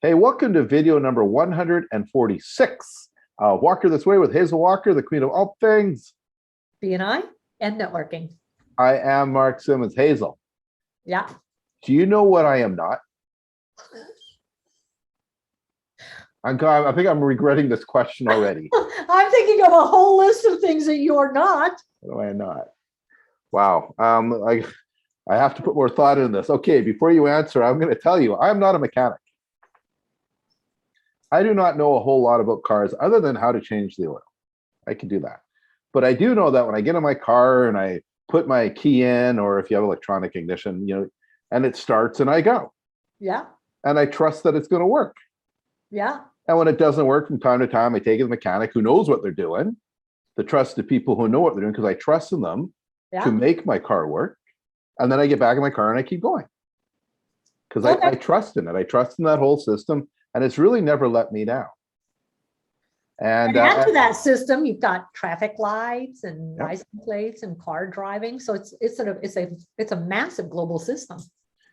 Hey, welcome to video number 146. Walker This Way with Hazel Walker, the queen of all things BNI and networking. I am Mark Simmons. Hazel, Yeah. do you know what I am not? I think I'm regretting this question already. I'm thinking of a whole list of things that you're not. What am I not? Wow. I have to put more thought in this. Okay, before you answer, I'm going to tell you, I'm not a mechanic. I do not know a whole lot about cars other than how to change the oil. I can do that. But I do know that when I get in my car and I put my key in, or if you have electronic ignition, and it starts and I go. Yeah. And I trust that it's going to work. Yeah. And when it doesn't work from time to time, I take it to the mechanic who knows what they're doing, the trusted people who know what they're doing, because I trust in them to make my car work. And then I get back in my car and I keep going. Because I trust in it. I trust in that whole system. And it's really never let me down. And add to that system, you've got traffic lights and license plates and car driving. So it's a massive global system.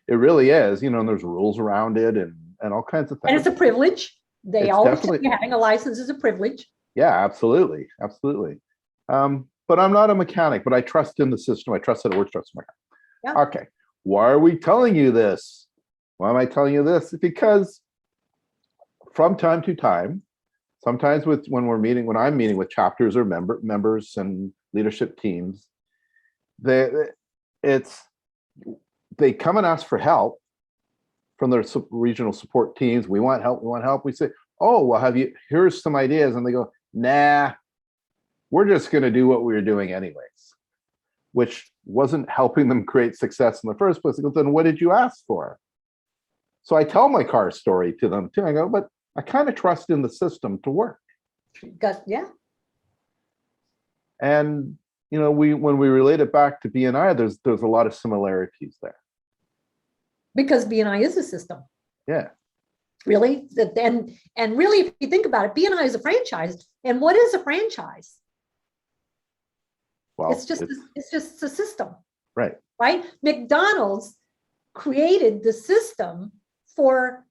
It really is, and there's rules around it and all kinds of things. And it's a privilege. They always tell you having a license is a privilege. Yeah, absolutely. Absolutely. But I'm not a mechanic, but I trust in the system. I trust that it works. Trust my car. Yeah. Okay. Why are we telling you this? Why am I telling you this? Because from time to time, sometimes when I'm meeting with chapters or members and leadership teams, they come and ask for help from their regional support teams. We want help. We say, oh, well, here's some ideas. And they go, nah, we're just going to do what we were doing anyways, which wasn't helping them create success in the first place. They go, then what did you ask for? So I tell my car story to them too. I go, but I kind of trust in the system to work. Yeah. And when we relate it back to BNI, there's a lot of similarities there. Because BNI is a system. Yeah. Really, and really, if you think about it, BNI is a franchise. And what is a franchise? Well, it's just a system. Right. Right. McDonald's created the system for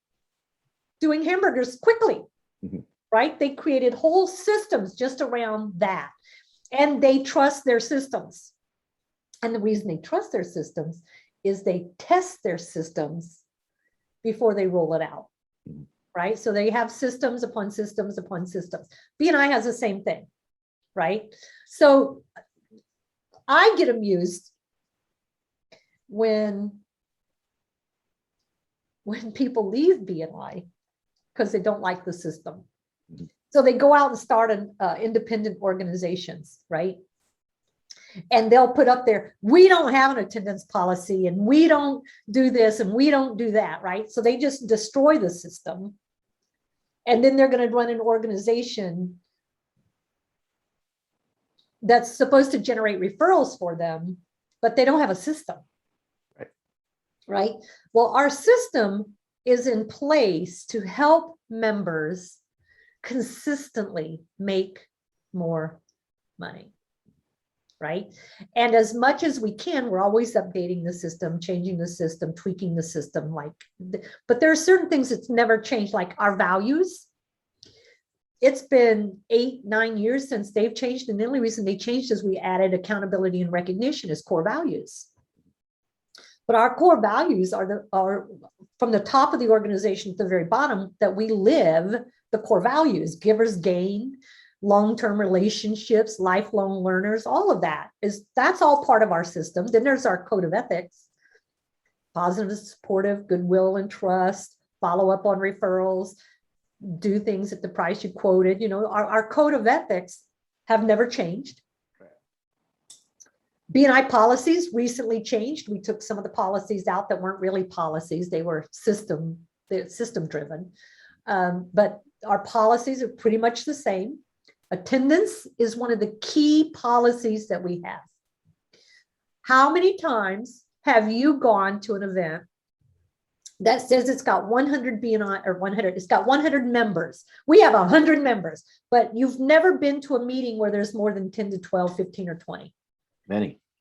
doing hamburgers quickly. Mm-hmm. Right. They created whole systems just around that. And they trust their systems. And the reason they trust their systems is they test their systems before they roll it out. Mm-hmm. Right. So they have systems upon systems upon systems. BNI has the same thing. Right. So I get amused when people leave BNI because they don't like the system. Mm-hmm. So they go out and start independent organizations, right? And they'll put up there, we don't have an attendance policy and we don't do this and we don't do that, right? So they just destroy the system. And then they're going to run an organization that's supposed to generate referrals for them, but they don't have a system. Right? Well, our system is in place to help members consistently make more money. Right? And as much as we can, we're always updating the system, changing the system, tweaking the system. But there are certain things that's never changed, like our values. It's been 8-9 years since they've changed. And the only reason they changed is we added accountability and recognition as core values. But our core values are from the top of the organization to the very bottom, that we live the core values: givers gain, long-term relationships, lifelong learners, all of that's all part of our system. Then there's our code of ethics: positive, supportive, goodwill and trust, follow up on referrals, do things at the price you quoted. Our code of ethics have never changed. BNI policies recently changed. We took some of the policies out that weren't really policies. They were system driven. But our policies are pretty much the same. Attendance is one of the key policies that we have. How many times have you gone to an event that says it's got 100 BNI or 100, it's got 100 members. We have 100 members, but you've never been to a meeting where there's more than 10 to 12, 15 or 20.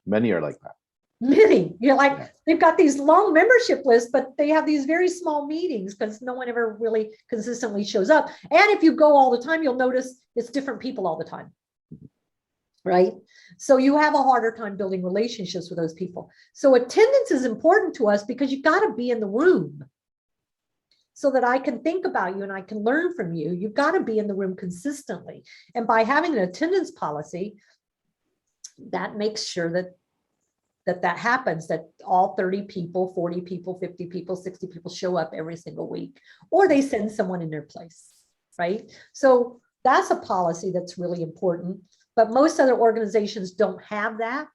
Many are like that. Many. You're like, Yeah. they've got these long membership lists, but they have these very small meetings because no one ever really consistently shows up. And if you go all the time, you'll notice it's different people all the time. Right? So you have a harder time building relationships with those people. So attendance is important to us because you got to be in the room so that I can think about you and I can learn from you. You've got to be in the room consistently. And by having an attendance policy, that makes sure that happens, that all 30 people, 40 people, 50 people, 60 people show up every single week, or they send someone in their place, right? So that's a policy that's really important, but most other organizations don't have that.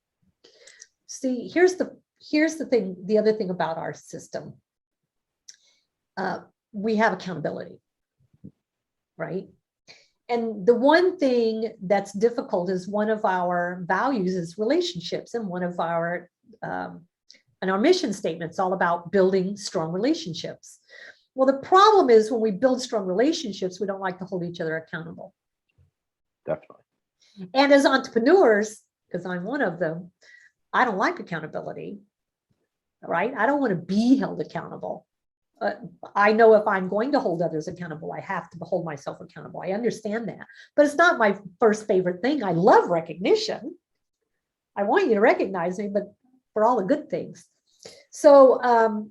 See, here's the thing, the other thing about our system. We have accountability, right? And the one thing that's difficult is one of our values is relationships, and one of our and our mission statement's all about building strong relationships. Well, the problem is when we build strong relationships, we don't like to hold each other accountable. Definitely. And as entrepreneurs, because I'm one of them, I don't like accountability, right? I don't want to be held accountable. I know if I'm going to hold others accountable, I have to hold myself accountable. I understand that, but it's not my first favorite thing. I love recognition. I want you to recognize me, but for all the good things. So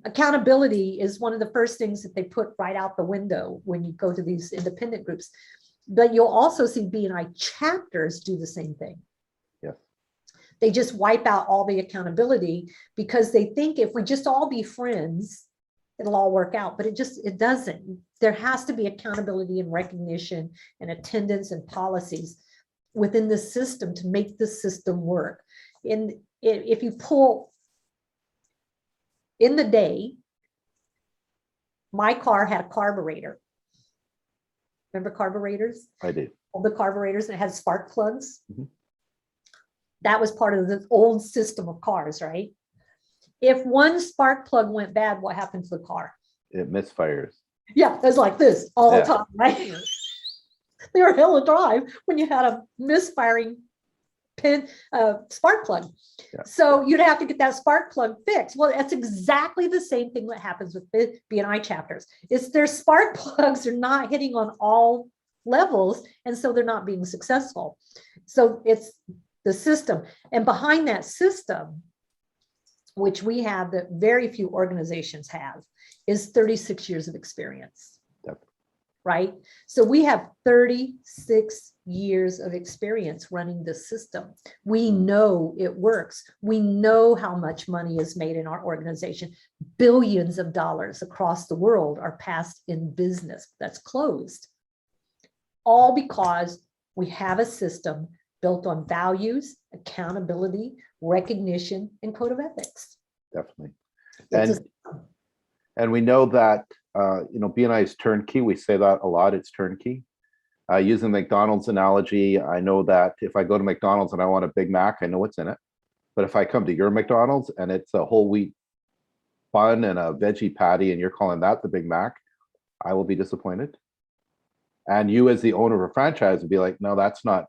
accountability is one of the first things that they put right out the window when you go to these independent groups. But you'll also see BNI chapters do the same thing. Yeah. They just wipe out all the accountability because they think if we just all be friends, it'll all work out, but it doesn't. There has to be accountability and recognition and attendance and policies within the system to make the system work. And if you pull in the day, my car had a carburetor. Remember carburetors? I do. All the carburetors that had spark plugs. Mm-hmm. That was part of the old system of cars, right? If one spark plug went bad, what happened to the car? It misfires. Yeah, it's like this all the time, right? They were hell of a drive when you had a misfiring pin spark plug. Yeah. So you'd have to get that spark plug fixed. Well, that's exactly the same thing that happens with BNI chapters. It's their spark plugs are not hitting on all levels, and so they're not being successful. So it's the system, and behind that system, which we have that very few organizations have, is 36 years of experience. Yep. Right? So we have 36 years of experience running this system. We know it works. We know how much money is made in our organization. Billions of dollars across the world are passed in business that's closed. All because we have a system built on values, accountability, recognition, and code of ethics. Definitely. It's And we know that, BNI is turnkey. We say that a lot, it's turnkey. Using the McDonald's analogy, I know that if I go to McDonald's and I want a Big Mac, I know what's in it. But if I come to your McDonald's and it's a whole wheat bun and a veggie patty and you're calling that the Big Mac, I will be disappointed. And you as the owner of a franchise would be like, no, that's not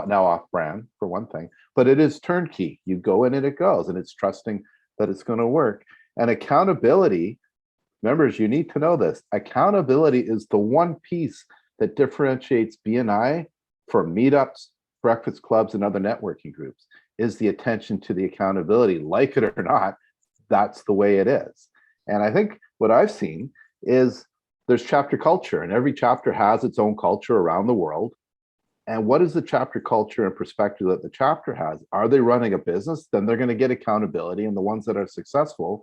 now off brand, for one thing. But it is turnkey. You go in and it goes, and it's trusting that it's going to work. And accountability, members, you need to know this. Accountability is the one piece that differentiates BNI from meetups, breakfast clubs, and other networking groups, is the attention to the accountability. Like it or not, that's the way it is. And I think what I've seen is there's chapter culture, and every chapter has its own culture around the world. And what is the chapter culture and perspective that the chapter has? Are they running a business? Then they're going to get accountability. And the ones that are successful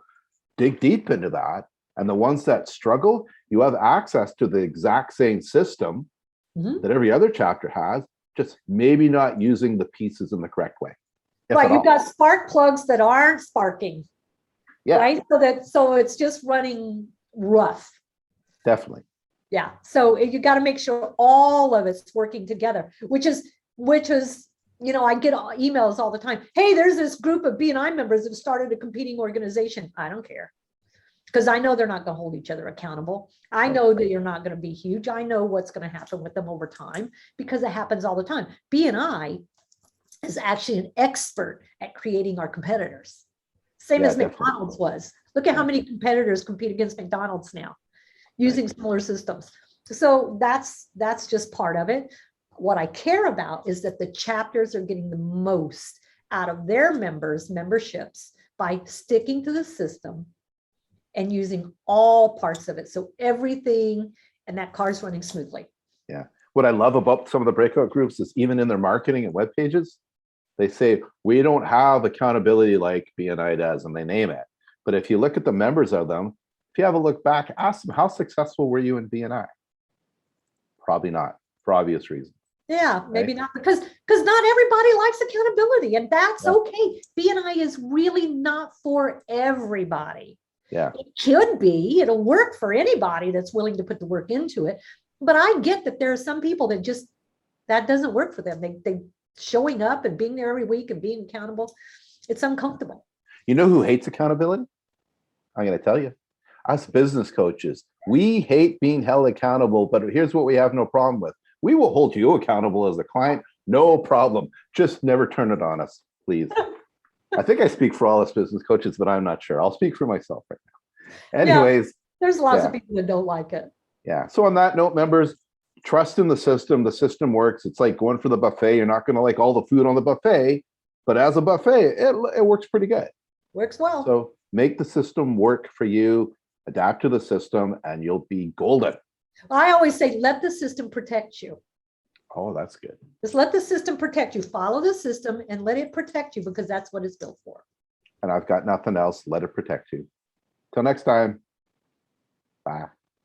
dig deep into that. And the ones that struggle, you have access to the exact same system that every other chapter has, just maybe not using the pieces in the correct way. Right, you've got spark plugs that aren't sparking. Yeah. Right, so it's just running rough. Definitely. Yeah, so you got to make sure all of it's working together, which is, I get emails all the time. Hey, there's this group of BNI members that started a competing organization. I don't care, because I know they're not going to hold each other accountable. I know that you're not going to be huge. I know what's going to happen with them over time, because it happens all the time. BNI is actually an expert at creating our competitors. Same Yeah, as definitely. McDonald's was. Look at how many competitors compete against McDonald's now using similar systems. So that's just part of it. What I care about is that the chapters are getting the most out of their memberships by sticking to the system and using all parts of it. So everything, and that car's running smoothly. Yeah. What I love about some of the breakout groups is even in their marketing and web pages, they say, we don't have accountability like BNI does, and they name it. But if you look at the members of them, if you have a look back, ask them, how successful were you in BNI? Probably not, for obvious reasons. Yeah, maybe not, because not everybody likes accountability, and that's okay. BNI is really not for everybody. Yeah. It could be, it'll work for anybody that's willing to put the work into it. But I get that there are some people that just, that doesn't work for them. They showing up and being there every week and being accountable, it's uncomfortable. You know who hates accountability? I'm going to tell you. Us business coaches, we hate being held accountable, but here's what we have no problem with. We will hold you accountable as a client, no problem. Just never turn it on us, please. I think I speak for all us business coaches, but I'm not sure. I'll speak for myself right now. Anyways. There's lots of people that don't like it. Yeah. So on that note, members, trust in the system. The system works. It's like going for the buffet. You're not going to like all the food on the buffet, but as a buffet, it works pretty good. Works well. So make the system work for you, adapt to the system, and you'll be golden. I always say, let the system protect you. Oh, that's good. Just let the system protect you. Follow the system and let it protect you, because that's what it's built for. And I've got nothing else. Let it protect you. Till next time. Bye.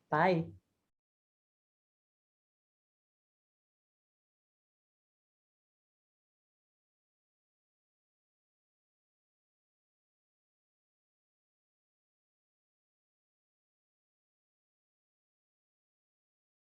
Bye.